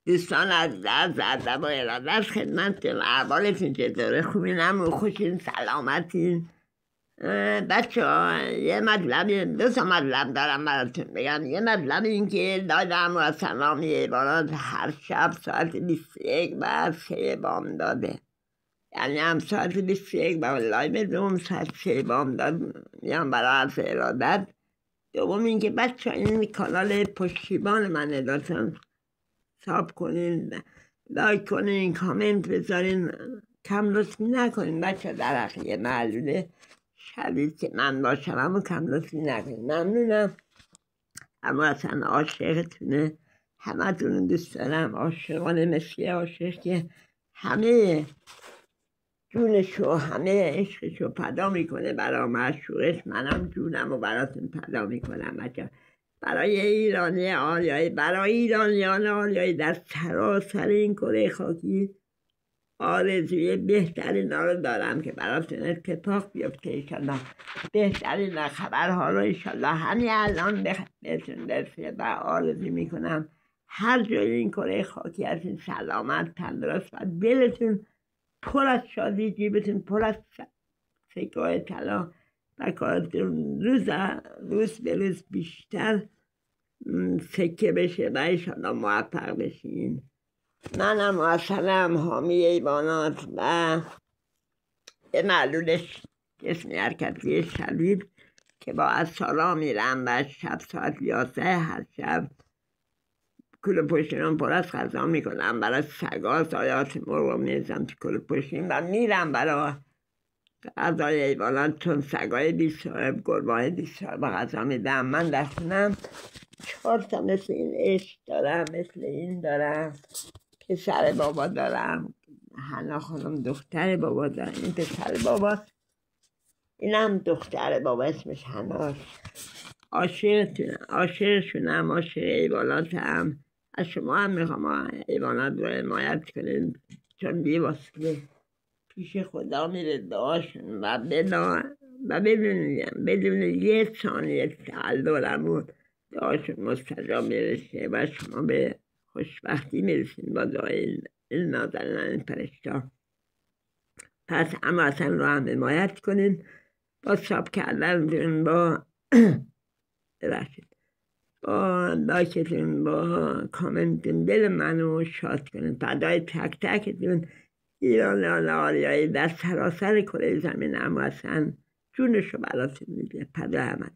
دوستان از ادب و ارادت خدمتتون، احوالتون چطوره؟ خوبین؟ هم خوشین؟ سلامتین؟ بچه ها یه مطلبی، دو تا مطلب دارم براتون بگم. یه مطلب این که دادم و سلامی عبارات هر شب ساعت 21 بعد 3 بامداده، یعنی هم ساعت 21 با لایو دوم ساعت 3 بامداد میام برای عرض ارادت. دوم این که بچه ها این کانال پشتیبان من لطفا ساب کنین، لایک کنین، کامنت بذارین، کم لطفی نکنین بچه. در حق یه معلوله شدید که من باشم اما کم لطفی نکنین. ممنونم. اما اصلا عاشقتونه، همه تون دوست دارم، عاشقانه مثل عاشق که همه جونشو همه عشقشو فدا میکنه برای معشوقش. منم جونم رو براتون فدا میکنم بچه. برای ایرانی آریایی، برای ایرانیان آریایی در سراسر این کره خاکی آرزوی بهترین ها رو دارم که براتون اتفاق بیفته ایشالله. بهترین خبرها رو ایشالله همین الان بهتون برسه و آرزو میکنم هر جای این کره خاکی هستین سلامت، تندرست و دلتون پر از شادی، جیبتون پر از سکه‌های طلا و کارتون روز به روز بیشتر سکه بشه و ایشالله موفق بشین. منم اصلا حامی ایوانات و یه معلولش جسمی حرکتی شدید که با اصالا میرم و شب ساعت 11 هر شب کل پشتینم پر از غذا میکنم برای سگا، سایات مرغ میزم تو کل پشتین و میرم برای غذای ایوانات، چون سگای 20 صاحب گربای 20 صاحب غذا میدم. من در خونم 4 تا مثل این عشق دارم، مثل این دارم، پسر بابا دارم، حنا خانم دختر بابا دارم، این پسر باباست، اینم دختر بابا اسمش حناست. عاشقشونم، عاشق ایواناتم. از شما هم میخوام ایوانات رو حمایت کنید، چون بی‌واسطه پیش خدا میره دعاشون و بدون یه ثانیه تعللمون دعاشون مستجاب میرسه و شما به خوشبختی میرسین با دعای این نازنین این فرشته. پس اما اصلا رو هم حمایت کنین با ساب کردنتون، با با لایکتون، با کامنتون دل منو شاد کنین. فدای تک تکتون. ایران آریایی در سراسر کره زمین اما اصلا جونشو براتون میده. فدای همه.